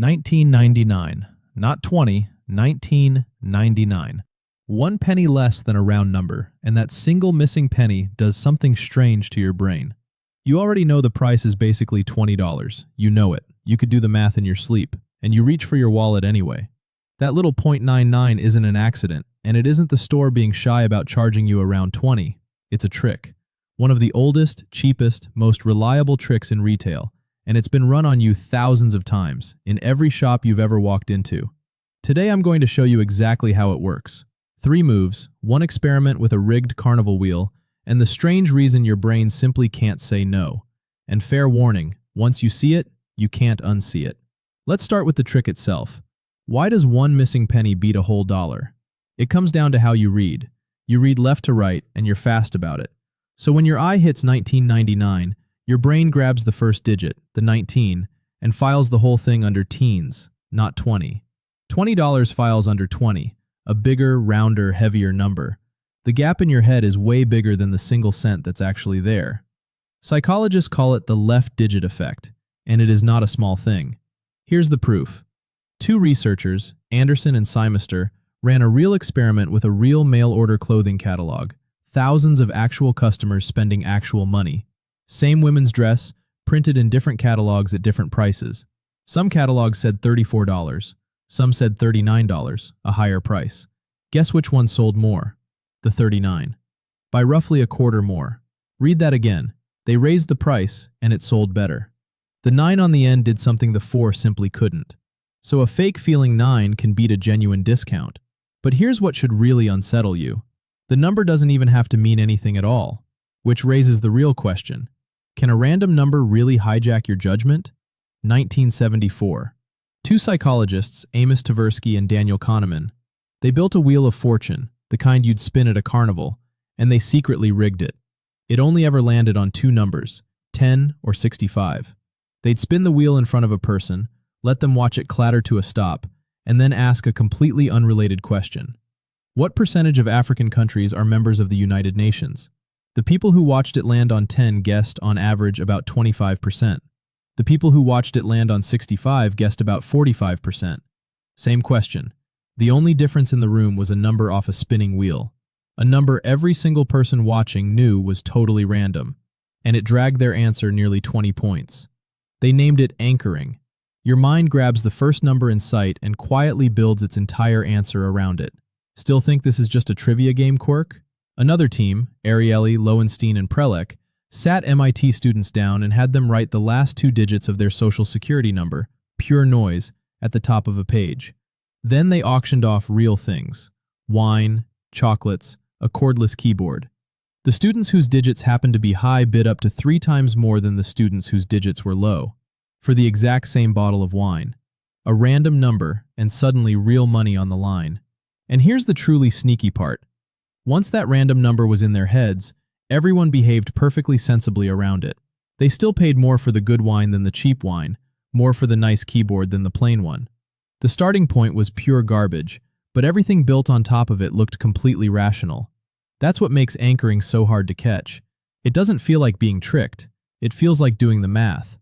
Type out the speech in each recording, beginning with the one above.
1999. Not 20, 1999. 1 penny less than a round number, and that single missing penny does something strange to your brain. You already know the price is basically $20. You know it. You could do the math in your sleep, and you reach for your wallet anyway. That little .99 isn't an accident, and it isn't the store being shy about charging you around 20. It's a trick. One of the oldest, cheapest, most reliable tricks in retail, and it's been run on you thousands of times, in every shop you've ever walked into. Today I'm going to show you exactly how it works. 3 moves, 1 experiment with a rigged carnival wheel, and the strange reason your brain simply can't say no. And fair warning, once you see it, you can't unsee it. Let's start with the trick itself. Why does 1 missing penny beat a whole dollar? It comes down to how you read. You read left to right, and you're fast about it. So when your eye hits 1999, your brain grabs the first digit, the 19, and files the whole thing under teens, not 20. $20 files under 20, a bigger, rounder, heavier number. The gap in your head is way bigger than the single cent that's actually there. Psychologists call it the left digit effect, and it is not a small thing. Here's the proof. 2 researchers, Anderson and Simester, ran a real experiment with a real mail-order clothing catalog. Thousands of actual customers spending actual money. Same women's dress, printed in different catalogs at different prices. Some catalogs said $34, some said $39, a higher price. Guess which one sold more? The 39. By roughly a quarter more. Read that again. They raised the price, and it sold better. The 9 on the end did something the 4 simply couldn't. So a fake feeling 9 can beat a genuine discount. But here's what should really unsettle you. The number doesn't even have to mean anything at all. Which raises the real question. Can a random number really hijack your judgment? 1974. 2 psychologists, Tversky and Kahneman, they built a wheel of fortune, the kind you'd spin at a carnival, and they secretly rigged it. It only ever landed on 2 numbers, 10 or 65. They'd spin the wheel in front of a person, let them watch it clatter to a stop, and then ask a completely unrelated question. What percentage of African countries are members of the United Nations? The people who watched it land on 10 guessed on average about 25%. The people who watched it land on 65 guessed about 45%. Same question. The only difference in the room was a number off a spinning wheel. A number every single person watching knew was totally random, and it dragged their answer nearly 20 points. They named it anchoring. Your mind grabs the first number in sight and quietly builds its entire answer around it. Still think this is just a trivia game quirk? Another team, Ariely, Loewenstein and Prelec, sat MIT students down and had them write the last 2 digits of their social security number, pure noise, at the top of a page. Then they auctioned off real things: wine, chocolates, a cordless keyboard. The students whose digits happened to be high bid up to 3 times more than the students whose digits were low, for the exact same bottle of wine. A random number, and suddenly real money on the line. And here's the truly sneaky part. Once that random number was in their heads, everyone behaved perfectly sensibly around it. They still paid more for the good wine than the cheap wine, more for the nice keyboard than the plain one. The starting point was pure garbage, but everything built on top of it looked completely rational. That's what makes anchoring so hard to catch. It doesn't feel like being tricked. It feels like doing the math.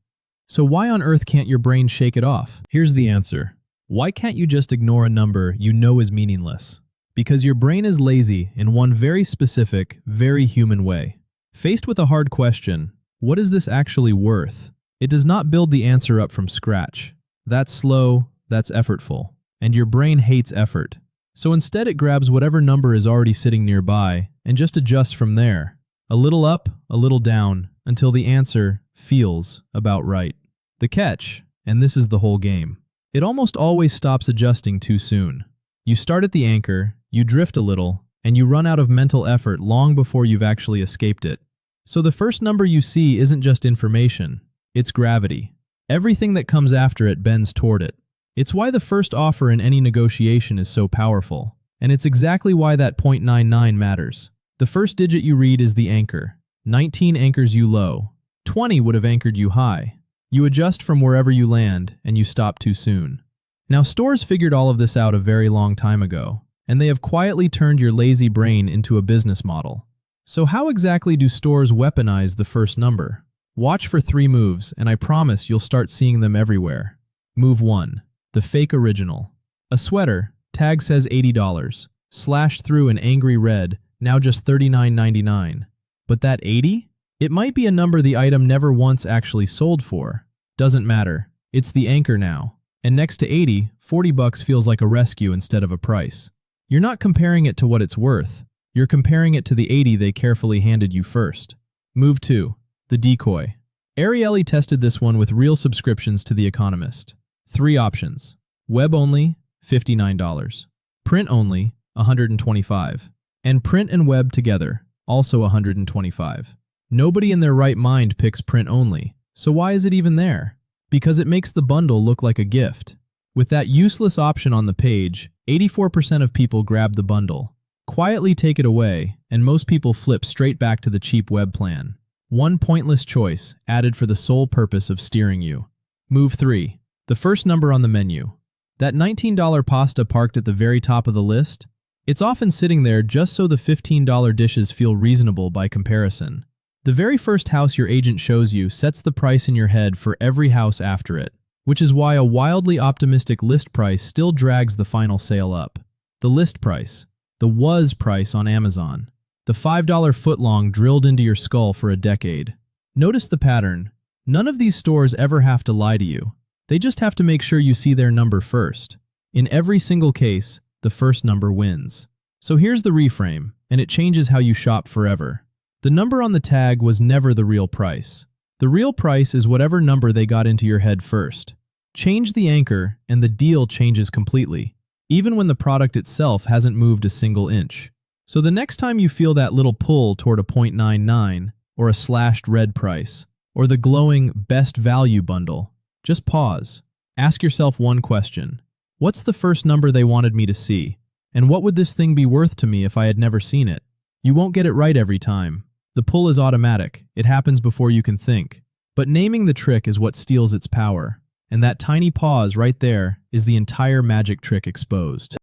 So why on earth can't your brain shake it off? Here's the answer. Why can't you just ignore a number you know is meaningless? Because your brain is lazy in one very specific, very human way. Faced with a hard question, what is this actually worth? It does not build the answer up from scratch. That's slow, that's effortful, and your brain hates effort. So instead it grabs whatever number is already sitting nearby and just adjusts from there. A little up, a little down, until the answer feels about right. The catch, and this is the whole game, it almost always stops adjusting too soon. You start at the anchor, you drift a little, and you run out of mental effort long before you've actually escaped it. So the first number you see isn't just information, it's gravity. Everything that comes after it bends toward it. It's why the first offer in any negotiation is so powerful, and it's exactly why that .99 matters. The first digit you read is the anchor. 19 anchors you low. 20 would have anchored you high. You adjust from wherever you land, and you stop too soon. Now, stores figured all of this out a very long time ago, and they have quietly turned your lazy brain into a business model. So how exactly do stores weaponize the first number? Watch for 3 moves, and I promise you'll start seeing them everywhere. Move 1. The fake original. A sweater, tag says $80, slashed through in angry red, now just $39.99. But that 80? It might be a number the item never once actually sold for. Doesn't matter. It's the anchor now. And next to 80, 40 bucks feels like a rescue instead of a price. You're not comparing it to what it's worth. You're comparing it to the 80 they carefully handed you first. Move 2. The decoy. Ariely tested this one with real subscriptions to The Economist. 3 options. Web only, $59. Print only, $125. And print and web together, also $125. Nobody in their right mind picks print only, so why is it even there? Because it makes the bundle look like a gift. With that useless option on the page, 84% of people grab the bundle, quietly take it away, and most people flip straight back to the cheap web plan. One pointless choice, added for the sole purpose of steering you. Move 3. The first number on the menu. That $19 pasta parked at the very top of the list? It's often sitting there just so the $15 dishes feel reasonable by comparison. The very first house your agent shows you sets the price in your head for every house after it, which is why a wildly optimistic list price still drags the final sale up. The list price. The was price on Amazon. The $5 footlong drilled into your skull for a decade. Notice the pattern. None of these stores ever have to lie to you. They just have to make sure you see their number first. In every single case, the first number wins. So here's the reframe, and it changes how you shop forever. The number on the tag was never the real price. The real price is whatever number they got into your head first. Change the anchor, and the deal changes completely, even when the product itself hasn't moved a single inch. So the next time you feel that little pull toward a 0.99, or a slashed red price, or the glowing best value bundle, just pause. Ask yourself one question. What's the first number they wanted me to see? And what would this thing be worth to me if I had never seen it? You won't get it right every time. The pull is automatic. It happens before you can think. But naming the trick is what steals its power. And that tiny pause right there is the entire magic trick exposed.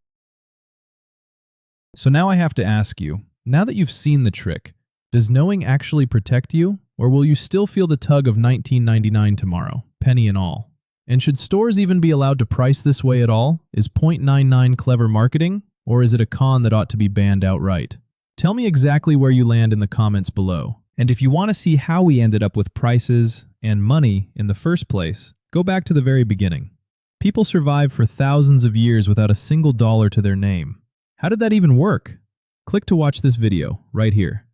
So now I have to ask you, now that you've seen the trick, does knowing actually protect you, or will you still feel the tug of $19.99 tomorrow, penny and all? And should stores even be allowed to price this way at all? Is 0.99 clever marketing, or is it a con that ought to be banned outright? Tell me exactly where you land in the comments below. And if you want to see how we ended up with prices and money in the first place, go back to the very beginning. People survived for thousands of years without a single dollar to their name. How did that even work? Click to watch this video right here.